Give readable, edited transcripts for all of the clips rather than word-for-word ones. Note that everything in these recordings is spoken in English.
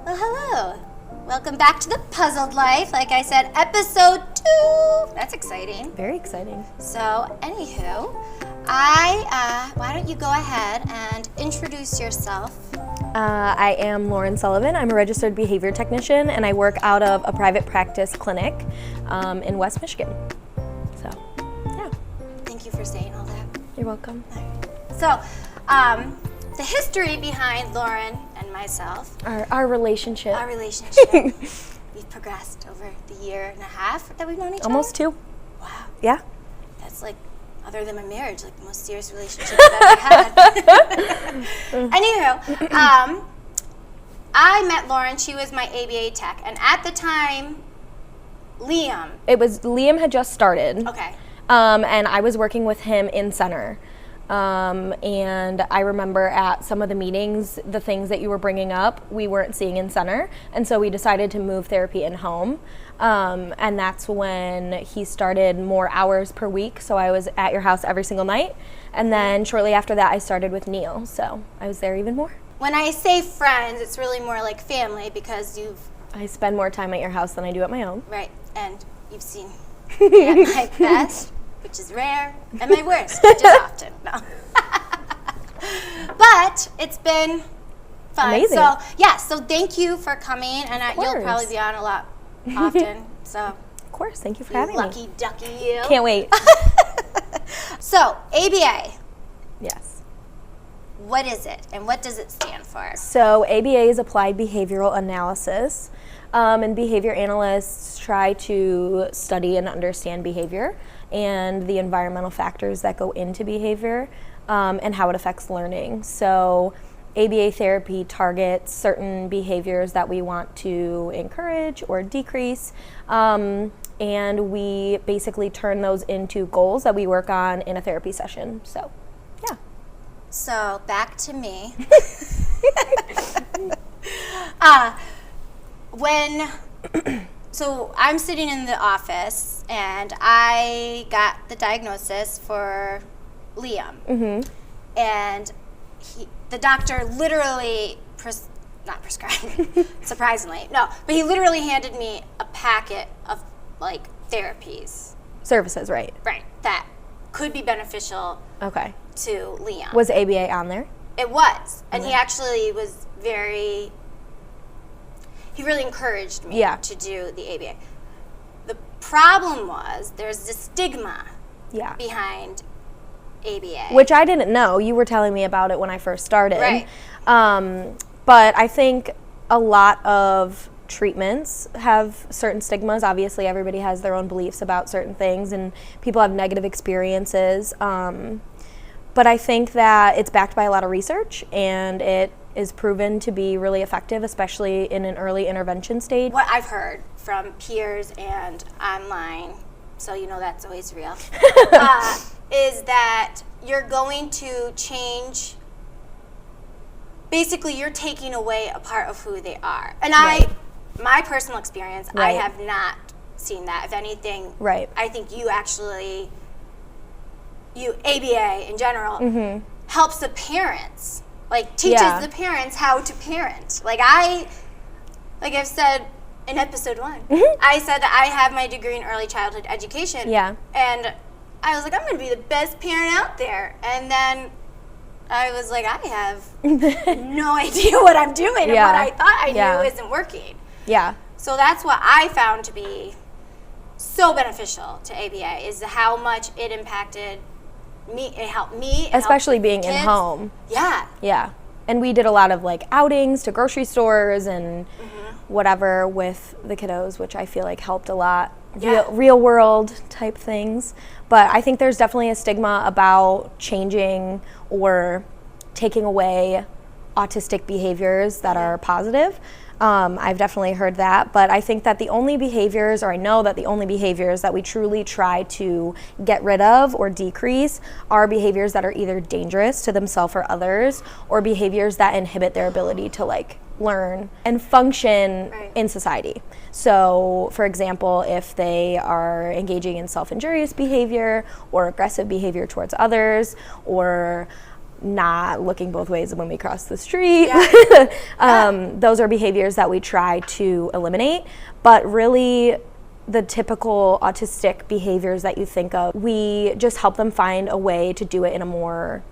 Well, hello. Welcome back to The Puzzled Life. Like I said, episode 2. That's exciting. Very exciting. So, anywho, why don't you go ahead and introduce yourself? I am Lauren Sullivan. I'm a registered behavior technician, and I work out of a private practice clinic in West Michigan. So, yeah. Thank you for saying all that. You're welcome. So, the history behind Lauren and myself. Our relationship. Our relationship. We've progressed over the year and a half that we've known each other. Almost 2. Wow. Yeah. That's like, other than my marriage, like the most serious relationship I've ever had. Anywho, I met Lauren. She was my ABA tech. And at the time, Liam had just started. Okay. And I was working with him in center. And I remember at some of the meetings, the things that you were bringing up, we weren't seeing in center. And so we decided to move therapy in home. And that's when he started more hours per week. So I was at your house every single night. And then shortly after that, I started with Neil. So I was there even more. When I say friends, it's really more like family because I spend more time at your house than I do at my own. Right, and you've seen me at my best, which is rare, and my worst, which is often. No. But it's been fun. Amazing. So, so thank you for coming, and you'll probably be on a lot often. So, of course, thank you for having me. Lucky ducky you. Can't wait. So, ABA. Yes. What is it, and what does it stand for? So ABA is Applied Behavioral Analysis, and behavior analysts try to study and understand behavior and the environmental factors that go into behavior and how it affects learning. So ABA therapy targets certain behaviors that we want to encourage or decrease, and we basically turn those into goals that we work on in a therapy session. So, yeah. So, back to me. So I'm sitting in the office, and I got the diagnosis for Liam. Mm-hmm. And the doctor literally, not prescribed, surprisingly, no, but he literally handed me a packet of, like, therapies. Services, right. Right, that could be beneficial Okay. to Liam. Was ABA on there? It was. And he actually was he really encouraged me to do the ABA. The problem was there's this stigma behind ABA. Which I didn't know. You were telling me about it when I first started. Right. But I think a lot of treatments have certain stigmas. Obviously, everybody has their own beliefs about certain things, and people have negative experiences. But I think that it's backed by a lot of research, and it is proven to be really effective, especially in an early intervention stage. What I've heard from peers and online, so you know that's always real, is that you're going to change, basically you're taking away a part of who they are. And my personal experience, I have not seen that. If anything, I think ABA in general, helps the parents, like teaches the parents how to parent. Like I've said in episode 1, I said that I have my degree in early childhood education. Yeah. And I was like, I'm going to be the best parent out there. And then I was like, I have no idea what I'm doing, and what I thought I knew isn't working. Yeah. So that's what I found to be so beneficial to ABA, is how much it impacted me. It helped me. Especially being in home. Yeah. Yeah. And we did a lot of like outings to grocery stores and whatever with the kiddos, which I feel like helped a lot. Real world type things. But I think there's definitely a stigma about changing or taking away autistic behaviors that are positive. I've definitely heard that, but I think that the only behaviors, or I know that the only behaviors that we truly try to get rid of or decrease are behaviors that are either dangerous to themselves or others, or behaviors that inhibit their ability to like learn and function in society. So, for example, if they are engaging in self-injurious behavior or aggressive behavior towards others, or not looking both ways when we cross the street. Those are behaviors that we try to eliminate. But really, the typical autistic behaviors that you think of, we just help them find a way to do it in a more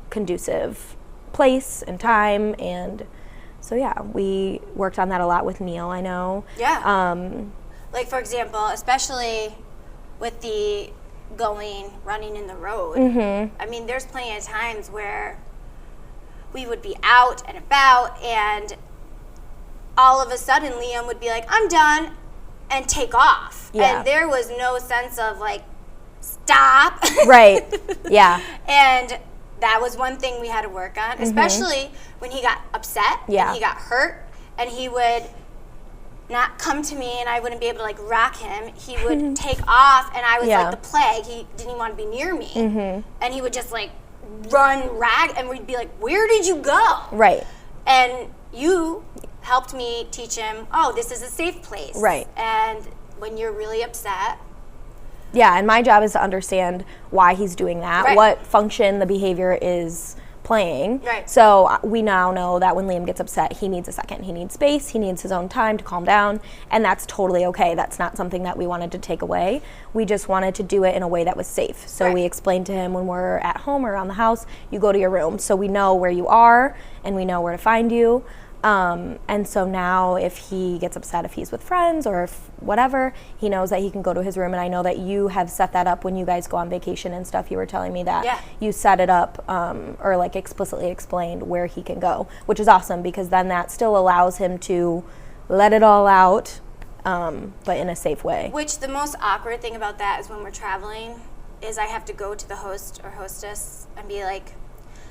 conducive place and time. And so, yeah, we worked on that a lot with Neil, I know. Like, for example, especially with the running in the road. I mean, there's plenty of times where we would be out and about, and all of a sudden Liam would be like, I'm done, and take off. And there was no sense of like, stop. Right. Yeah. And that was one thing we had to work on, especially when he got upset and he got hurt, and he would not come to me and I wouldn't be able to like rock him. He would take off, and I was like the plague. He didn't even want to be near me. And he would just like run and we'd be like, where did you go? Right. And you helped me teach him, oh, this is a safe place. Right. And when you're really upset. Yeah, and my job is to understand why he's doing that, what function the behavior is playing. Right. So we now know that when Liam gets upset, he needs a second. He needs space. He needs his own time to calm down, and that's totally okay. That's not something that we wanted to take away. We just wanted to do it in a way that was safe. So we explained to him when we're at home or around the house, you go to your room. So we know where you are, and we know where to find you. And so now if he gets upset, if he's with friends or if whatever, he knows that he can go to his room. And I know that you have set that up when you guys go on vacation and stuff. You were telling me that you set it up or like explicitly explained where he can go, which is awesome, because then that still allows him to let it all out, but in a safe way. Which the most awkward thing about that is when we're traveling is I have to go to the host or hostess and be like,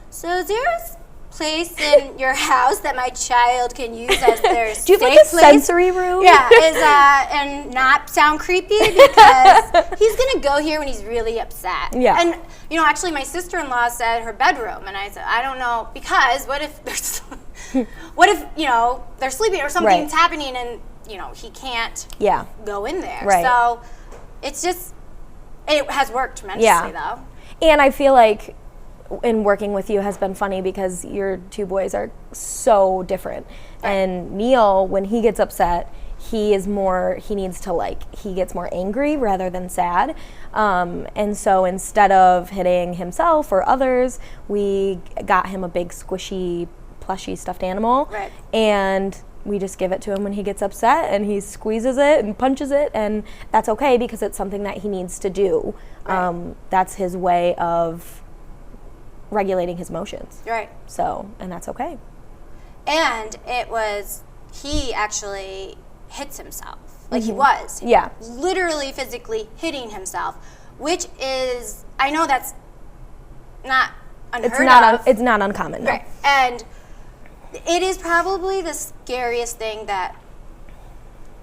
so is there a place in your house that my child can use as their Do you have like a sensory room? Yeah, and not sound creepy, because he's gonna go here when he's really upset. Yeah. And actually my sister-in-law said her bedroom, and I said, I don't know, because what if there's they're sleeping or something's happening and he can't go in there. Right. So it's just, it has worked tremendously though. And I feel like in working with you has been funny because your two boys are so different. And Neil, when he gets upset, he gets more angry rather than sad. And so instead of hitting himself or others, we got him a big squishy, plushy stuffed animal. Right. And we just give it to him when he gets upset, and he squeezes it and punches it, and that's okay because it's something that he needs to do. Right. That's his way of regulating his emotions. Right. So, and that's okay. And he actually hits himself. Like he was. Yeah. Literally physically hitting himself, which is, I know that's not unheard of. It's not uncommon. No. Right. And it is probably the scariest thing that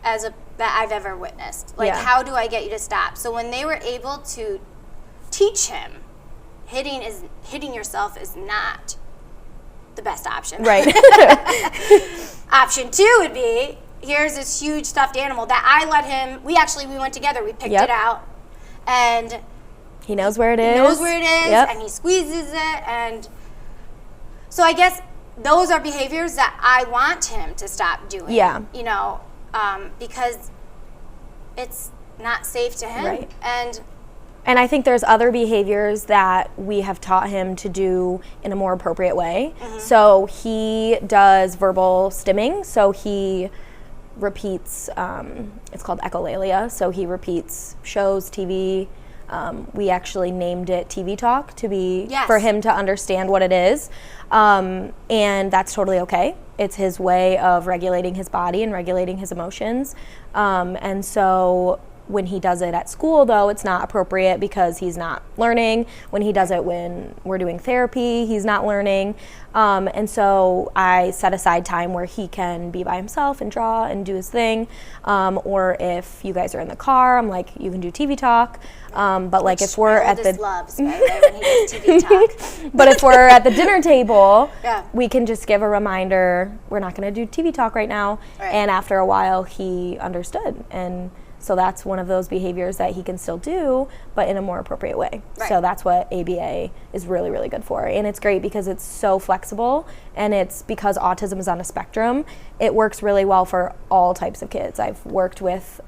I've ever witnessed. Like, how do I get you to stop? So when they were able to teach him, hitting yourself is not the best option. Right. Option 2 would be, here's this huge stuffed animal that I let him, we went together, we picked it out, and he knows where it is. And he squeezes it, and so I guess those are behaviors that I want him to stop doing. Yeah. Because it's not safe to him. Right. And I think there's other behaviors that we have taught him to do in a more appropriate way. So he does verbal stimming. So he repeats, it's called echolalia. So he repeats shows, TV. We actually named it TV Talk for him to understand what it is. And that's totally okay. It's his way of regulating his body and regulating his emotions. And so when he does it at school, though, it's not appropriate because he's not learning. When he does it when we're doing therapy, he's not learning. And so I set aside time where he can be by himself and draw and do his thing. Or if you guys are in the car, I'm like, you can do TV Talk. But like if we're at the loves, by the way, when he does TV Talk. But if we're at the dinner table, we can just give a reminder, we're not going to do TV Talk right now. Right. And after a while, he understood. And So that's one of those behaviors that he can still do, but in a more appropriate way. Right. So that's what ABA is really, really good for. And it's great because it's so flexible, and it's because autism is on a spectrum, it works really well for all types of kids. I've worked with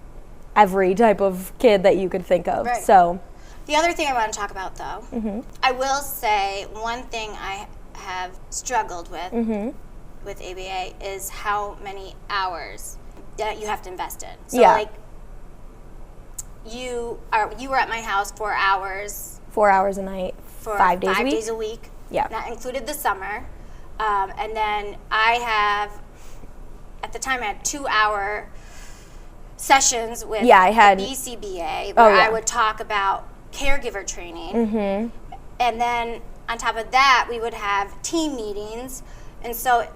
every type of kid that you could think of. Right. So the other thing I want to talk about, though, I will say one thing I have struggled with ABA is how many hours that you have to invest in. So, like, you were at my house 4 hours. 4 hours a night, For 5 days a week. 5 days a week. Yeah. That included the summer. And then at the time, I had 2-hour sessions with I had the BCBA where I would talk about caregiver training. And then on top of that, we would have team meetings. And so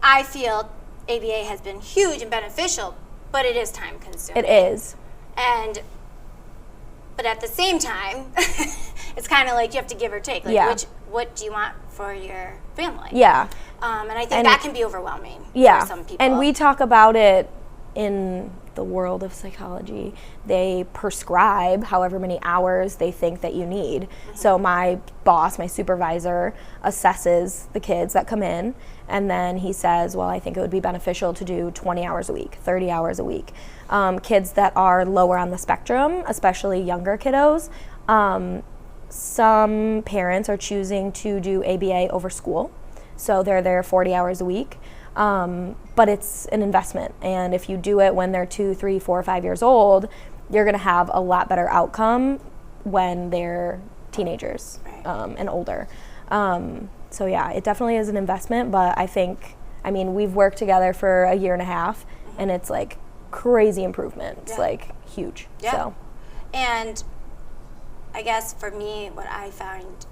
I feel ABA has been huge and beneficial, but it is time consuming. It is. But at the same time, it's kind of like you have to give or take. Like, what do you want for your family? Yeah. And I think that can be overwhelming for some people. And we talk about it in the world of psychology. They prescribe however many hours they think that you need. So my boss, my supervisor, assesses the kids that come in, and then he says, well, I think it would be beneficial to do 20 hours a week, 30 hours a week. Kids that are lower on the spectrum, especially younger kiddos, some parents are choosing to do ABA over school. So they're there 40 hours a week. But it's an investment. And if you do it when they're 2, 3, 4, 5 years old, you're going to have a lot better outcome when they're teenagers and older. So yeah, it definitely is an investment, but I mean, we've worked together for a year and a half, and it's like crazy improvement. It's like huge. Yeah. So. And I guess for me, what I found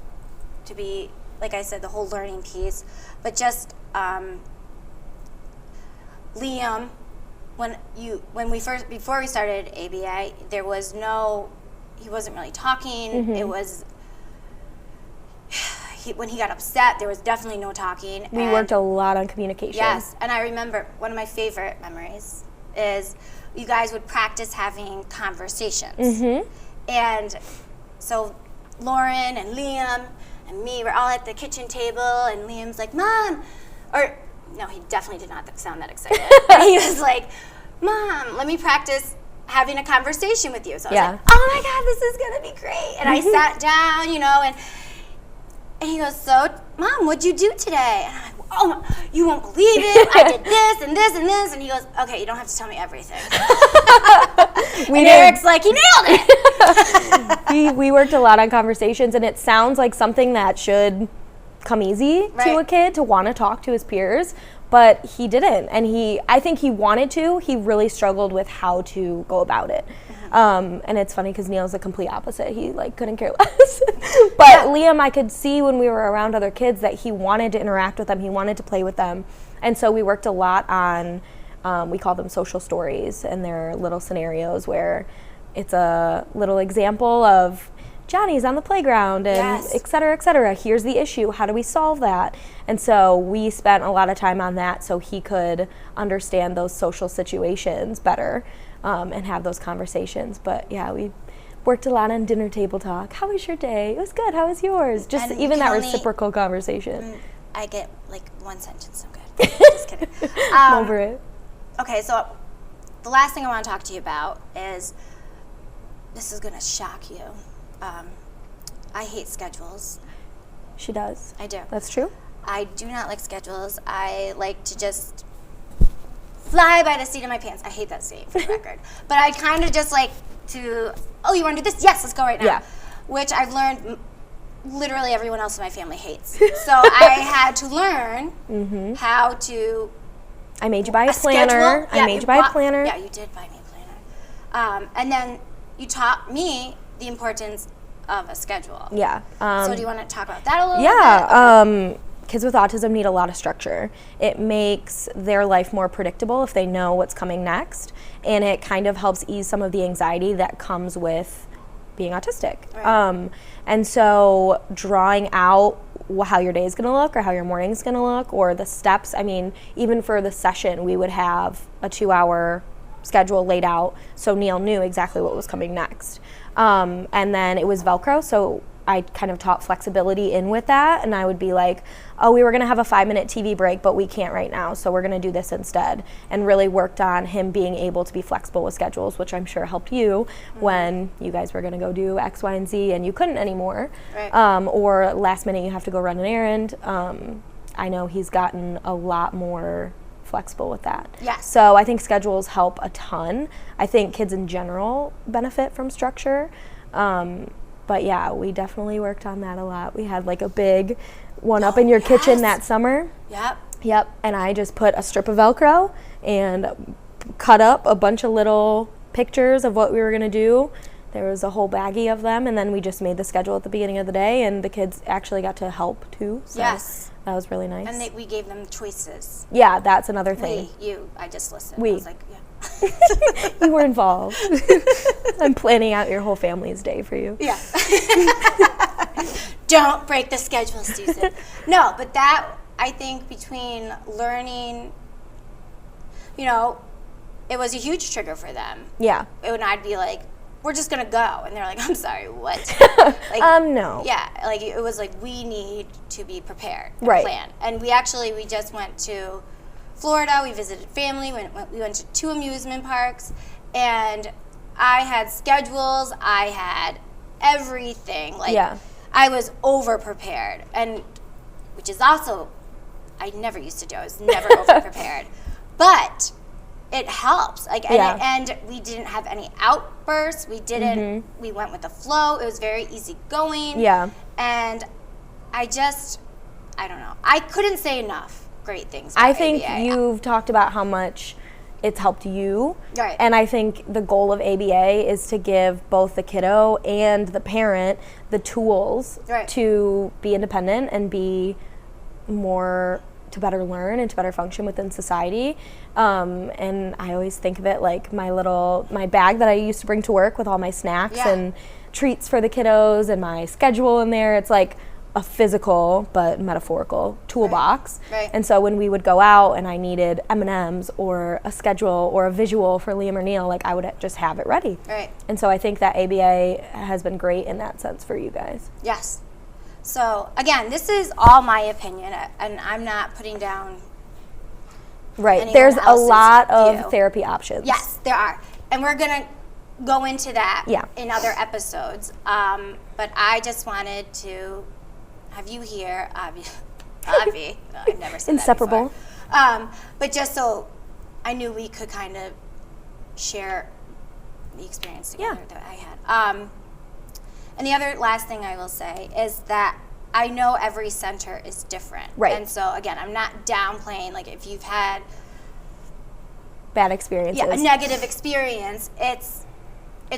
to be, like I said, the whole learning piece, but just Liam, before we started ABA, he wasn't really talking. It was, when he got upset, there was definitely no talking. We worked a lot on communication. Yes, and I remember one of my favorite memories is you guys would practice having conversations. And so Lauren and Liam and me were all at the kitchen table, and Liam's like, Mom, or no, he definitely did not sound that excited. He was like, Mom, let me practice having a conversation with you. So I was like, oh my God, this is going to be great. And I sat down, and he goes, so, Mom, what'd you do today? And I'm like, oh, you won't believe it. I did this and this and this. And he goes, okay, you don't have to tell me everything. And Eric's like, he nailed it. We worked a lot on conversations, and it sounds like something that should come easy to a kid to want to talk to his peers, but he didn't. And I think he wanted to. He really struggled with how to go about it. And it's funny because Neil's the complete opposite. He couldn't care less. But Liam, I could see when we were around other kids that he wanted to interact with them. He wanted to play with them. And so we worked a lot on, we call them social stories, and they're little scenarios where it's a little example of Johnny's on the playground and et cetera, et cetera. Here's the issue. How do we solve that? And so we spent a lot of time on that so he could understand those social situations better and have those conversations. But yeah, we worked a lot on dinner table talk. How was your day? It was good. How was yours? Just and even that reciprocal conversation. I get one sentence. I'm good. Just kidding. I'm over it. Okay, so the last thing I want to talk to you about is, this is going to shock you. I hate schedules. She does. I do. That's true. I do not like schedules. I like to just fly by the seat of my pants. I hate that saying, for the record. But I kind of just like to, oh, you want to do this? Yes, let's go right now. Yeah. Which I've learned literally everyone else in my family hates. So I had to learn how to. I made you buy a planner. I made you buy a planner. Yeah, you did buy me a planner. And then you taught me the importance of a schedule. Yeah. So do you want to talk about that a little bit? Yeah. Okay. Kids with autism need a lot of structure. It makes their life more predictable if they know what's coming next, and it kind of helps ease some of the anxiety that comes with being autistic. Right. And so drawing out how your day is going to look or how your morning is going to look or the steps. I mean, even for the session, we would have a 2-hour schedule laid out, so Neil knew exactly what was coming next. And then it was Velcro, so I kind of taught flexibility in with that, and I would be like, oh, we were going to have a 5-minute TV break, but we can't right now, so we're going to do this instead, and really worked on him being able to be flexible with schedules, which I'm sure helped you when you guys were going to go do X, Y, and Z, and you couldn't anymore, or last minute you have to go run an errand. I know he's gotten a lot more flexible with that. Yes. So I think schedules help a ton. I think kids in general benefit from structure. But yeah, we definitely worked on that a lot. We had like a big one up in your kitchen that summer. Yep. And I just put a strip of Velcro and cut up a bunch of little pictures of what we were going to do. There was a whole baggie of them, and then we just made the schedule at the beginning of the day, and the kids actually got to help too. So yes. That was really nice. And we gave them choices. Yeah, that's another thing. I just listened. I was like, yeah. You were involved. I'm planning out your whole family's day for you. Yeah. Don't break the schedule, Susan. No, but that, I think, between learning, it was a huge trigger for them. Yeah. And I'd be like, we're just going to go. And they're like, I'm sorry, what? No. Yeah, it was like, we need to be prepared and right. plan. And we just went to Florida. We visited family. We went to 2 amusement parks. And I had schedules. I had everything. I was over-prepared. And which is also, I never used to do. I was never over-prepared. But it helps. And we didn't have any outbursts. We didn't. We went with the flow. It was very easy going. Yeah. And I don't know. I couldn't say enough great things about I think ABA. You've talked about how much it's helped you. Right. And I think the goal of ABA is to give both the kiddo and the parent the tools to be independent and be more, to better learn and to better function within society. And I always think of it like my bag that I used to bring to work with all my snacks and treats for the kiddos and my schedule in there. It's like a physical but metaphorical toolbox. Right. And so when we would go out and I needed M&Ms or a schedule or a visual for Liam or Neil, I would just have it ready. Right. And so I think that ABA has been great in that sense for you guys. Yes. So again, this is all my opinion, and I'm not putting down. Right. There's a lot of therapy options. Yes, there are, and we're gonna go into that in other episodes. But I just wanted to have you here, Avi. I've never said Inseparable. That before. But just so I knew we could kind of share the experience together that I had. And the other last thing I will say is that I know every center is different. Right. And so, again, I'm not downplaying, if you've had bad experiences. a negative experience, it's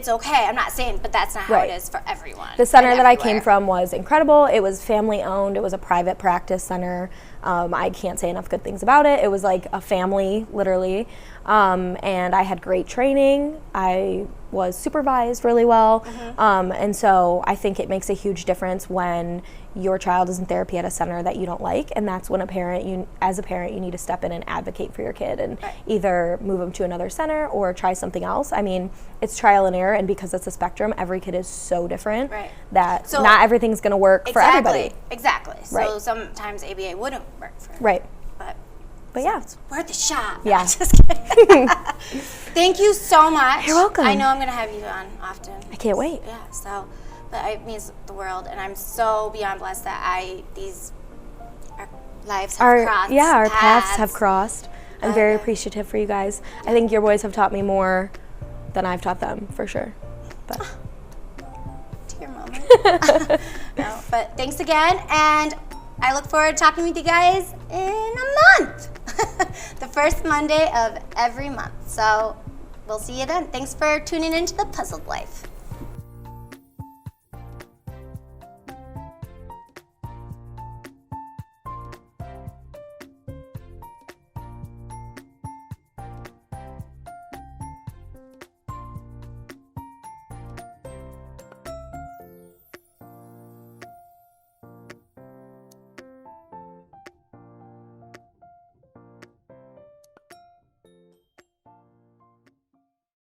okay. I'm not saying, but that's not how it is for everyone. The center that I came from was incredible. It was family owned. It was a private practice center. I can't say enough good things about it. It was like a family, literally. And I had great training. I was supervised really well. And so I think it makes a huge difference when your child is in therapy at a center that you don't like, and that's when as a parent, you need to step in and advocate for your kid and either move them to another center or try something else. I mean, it's trial and error, and because it's a spectrum, every kid is so different that not everything's going to work for everybody. Exactly. So sometimes ABA wouldn't work for everybody. But yeah. It's worth a shot. Yeah. Just kidding. Thank you so much. You're welcome. I know I'm going to have you on often. I can't wait. Yeah, so, but it means the world, and I'm so beyond blessed that our lives have crossed. Yeah, our paths have crossed. I'm very appreciative for you guys. I think your boys have taught me more than I've taught them, for sure. But to your moment. No, but thanks again, and I look forward to talking with you guys in a month. The first Monday of every month. So we'll see you then. Thanks for tuning into The Puzzled Life.